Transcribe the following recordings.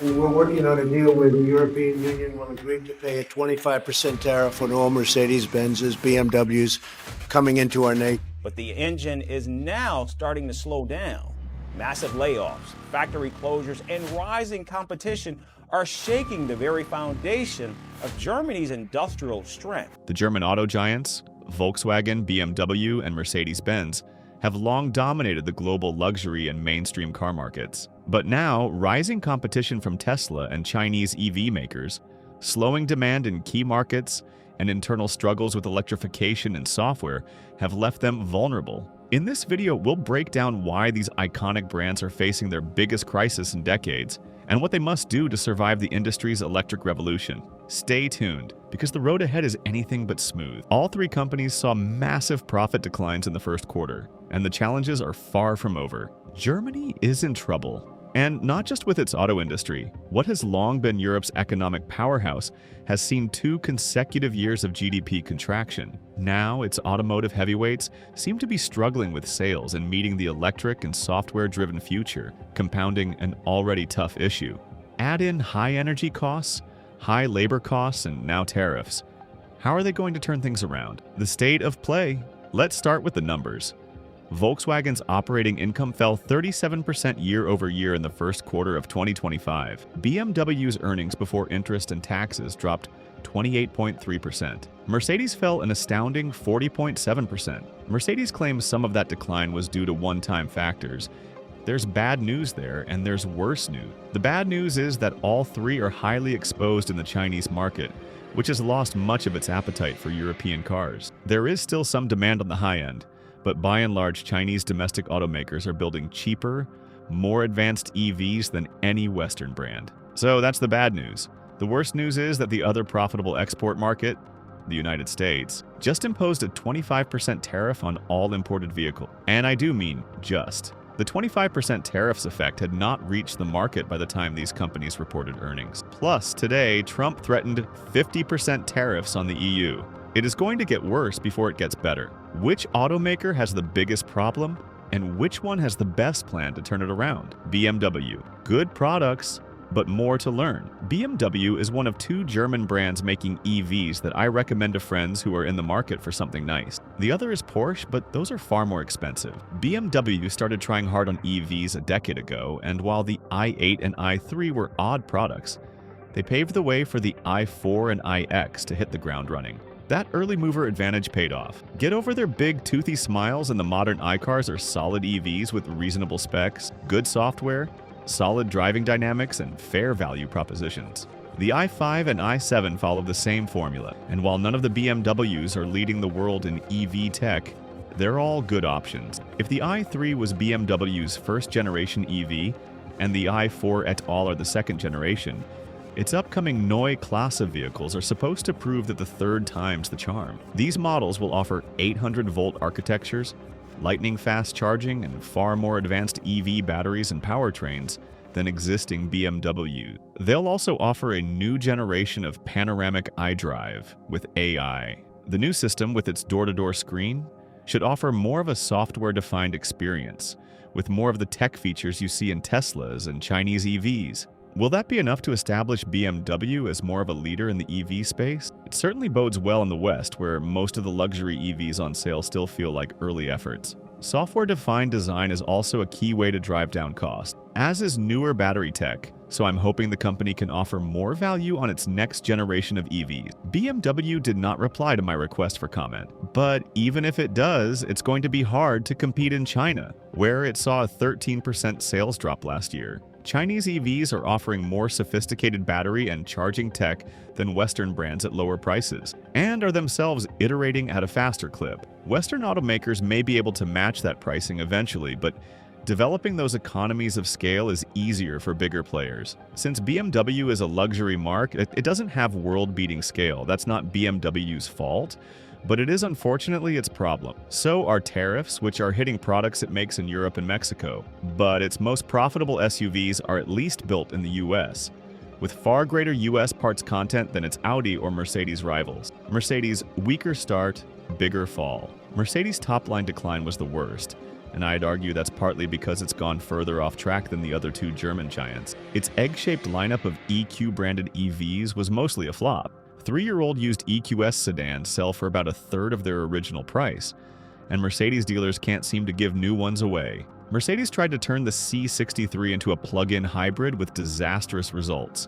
And we're working on a deal where the European Union will agree to pay a 25% tariff on all Mercedes-Benzes, BMWs coming into our nation. But the engine is now starting to slow down. Massive layoffs, factory closures, and rising competition are shaking the very foundation of Germany's industrial strength. The German auto giants, Volkswagen, BMW, and Mercedes-Benz, have long dominated the global luxury and mainstream car markets. But now, rising competition from Tesla and Chinese EV makers, slowing demand in key markets, and internal struggles with electrification and software have left them vulnerable. In this video, we'll break down why these iconic brands are facing their biggest crisis in decades and what they must do to survive the industry's electric revolution. Stay tuned, because the road ahead is anything but smooth. All three companies saw massive profit declines in the first quarter, and the challenges are far from over. Germany is in trouble. And not just with its auto industry. What has long been Europe's economic powerhouse has seen 2 consecutive years of GDP contraction. Now, its automotive heavyweights seem to be struggling with sales and meeting the electric and software-driven future, compounding an already tough issue. Add in high energy costs, high labor costs, and now tariffs. How are they going to turn things around? The state of play. Let's start with the numbers. Volkswagen's operating income fell 37% year-over-year in the first quarter of 2025. BMW's earnings before interest and taxes dropped 28.3%. Mercedes fell an astounding 40.7%. Mercedes claims some of that decline was due to one-time factors. There's bad news there, and there's worse news. The bad news is that all three are highly exposed in the Chinese market, which has lost much of its appetite for European cars. There is still some demand on the high end, but by and large, Chinese domestic automakers are building cheaper, more advanced EVs than any Western brand. So that's the bad news. The worst news is that the other profitable export market, the United States, just imposed a 25% tariff on all imported vehicles. And I do mean just. The 25% tariffs effect had not reached the market by the time these companies reported earnings. Plus, today, Trump threatened 50% tariffs on the EU. It is going to get worse before it gets better. Which automaker has the biggest problem, and which one has the best plan to turn it around? BMW. Good products, but more to learn. BMW is one of 2 German brands making EVs that I recommend to friends who are in the market for something nice. The other is Porsche, but those are far more expensive. BMW started trying hard on EVs a decade ago, and while the i8 and i3 were odd products, they paved the way for the i4 and iX to hit the ground running. That early mover advantage paid off. Get over their big toothy smiles, and the modern iCars are solid EVs with reasonable specs, good software, solid driving dynamics, and fair value propositions. The i5 and i7 follow the same formula, and while none of the BMWs are leading the world in EV tech, they're all good options. If the i3 was BMW's first generation EV, and the i4 et al. Are the second generation, its upcoming Neue Klasse vehicles are supposed to prove that the third time's the charm. These models will offer 800-volt architectures, lightning-fast charging, and far more advanced EV batteries and powertrains than existing BMW. They'll also offer a new generation of panoramic iDrive with AI. The new system, with its door-to-door screen, should offer more of a software-defined experience, with more of the tech features you see in Teslas and Chinese EVs. Will that be enough to establish BMW as more of a leader in the EV space? It certainly bodes well in the West, where most of the luxury EVs on sale still feel like early efforts. Software-defined design is also a key way to drive down cost, as is newer battery tech, so I'm hoping the company can offer more value on its next generation of EVs. BMW did not reply to my request for comment, but even if it does, it's going to be hard to compete in China, where it saw a 13% sales drop last year. Chinese EVs are offering more sophisticated battery and charging tech than Western brands at lower prices, and are themselves iterating at a faster clip. Western automakers may be able to match that pricing eventually, but developing those economies of scale is easier for bigger players. Since BMW is a luxury marque, it doesn't have world-beating scale. That's not BMW's fault, but it is unfortunately its problem. So are tariffs, which are hitting products it makes in Europe and Mexico. But its most profitable SUVs are at least built in the US, with far greater US parts content than its Audi or Mercedes rivals. Mercedes' weaker start, bigger fall. Mercedes' top-line decline was the worst, and I'd argue that's partly because it's gone further off track than the other two German giants. Its egg-shaped lineup of EQ-branded EVs was mostly a flop. 3-year-old used EQS sedans sell for about a third of their original price, and Mercedes dealers can't seem to give new ones away. Mercedes tried to turn the C63 into a plug-in hybrid with disastrous results,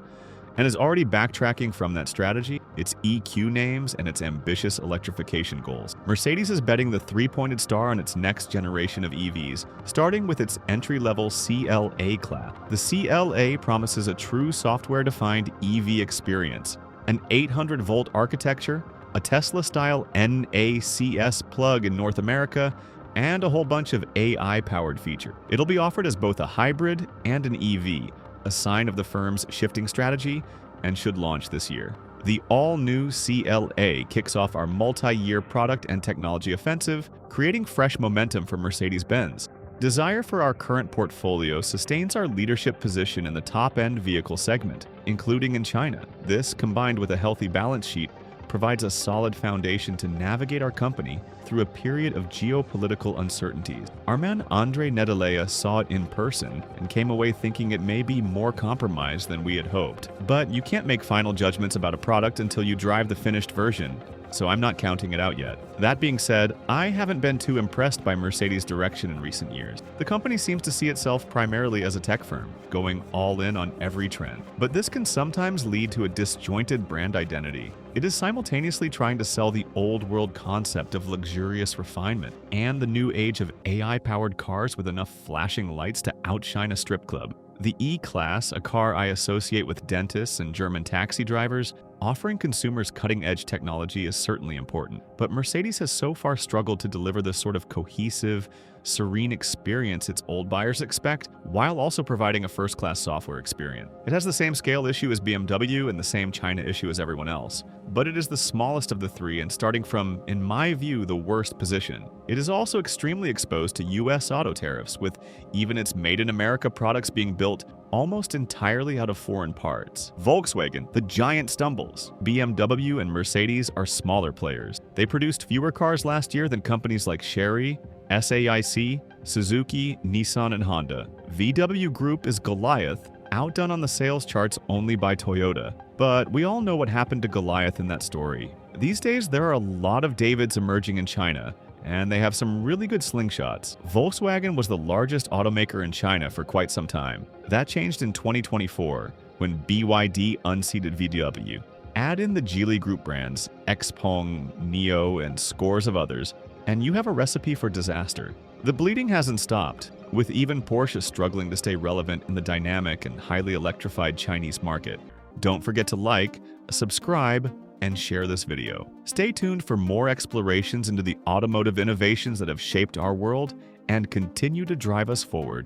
and is already backtracking from that strategy, its EQ names, and its ambitious electrification goals. Mercedes is betting the three-pointed star on its next generation of EVs, starting with its entry-level CLA class. The CLA promises a true software-defined EV experience, an 800-volt architecture, a Tesla-style NACS plug in North America, and a whole bunch of AI-powered features. It'll be offered as both a hybrid and an EV, a sign of the firm's shifting strategy, and should launch this year. The all-new CLA kicks off our multi-year product and technology offensive, creating fresh momentum for Mercedes-Benz. Desire for our current portfolio sustains our leadership position in the top-end vehicle segment, including in China. This, combined with a healthy balance sheet, provides a solid foundation to navigate our company through a period of geopolitical uncertainties. Our man Andre Nedalea saw it in person and came away thinking it may be more compromised than we had hoped. But you can't make final judgments about a product until you drive the finished version, so I'm not counting it out yet. That being said, I haven't been too impressed by Mercedes' direction in recent years. The company seems to see itself primarily as a tech firm, going all in on every trend. But this can sometimes lead to a disjointed brand identity. It is simultaneously trying to sell the old world concept of luxurious refinement and the new age of AI-powered cars with enough flashing lights to outshine a strip club. The E-Class, a car I associate with dentists and German taxi drivers, offering consumers cutting-edge technology is certainly important, but Mercedes has so far struggled to deliver the sort of cohesive, serene experience its old buyers expect, while also providing a first-class software experience. It has the same scale issue as BMW and the same China issue as everyone else, but it is the smallest of the three and starting from, in my view, the worst position. It is also extremely exposed to US auto tariffs, with even its made-in-America products being built almost entirely out of foreign parts. Volkswagen, the giant stumbles. BMW and Mercedes are smaller players. They produced fewer cars last year than companies like Chery, SAIC, Suzuki, Nissan, and Honda. VW Group is Goliath, outdone on the sales charts only by Toyota. But we all know what happened to Goliath in that story. These days, there are a lot of Davids emerging in China, and they have some really good slingshots. Volkswagen was the largest automaker in China for quite some time. That changed in 2024, when BYD unseated VW. Add in the Geely Group brands, Xpeng, NIO, and scores of others, and you have a recipe for disaster. The bleeding hasn't stopped, with even Porsche struggling to stay relevant in the dynamic and highly electrified Chinese market. Don't forget to like, subscribe, and share this video. Stay tuned for more explorations into the automotive innovations that have shaped our world and continue to drive us forward.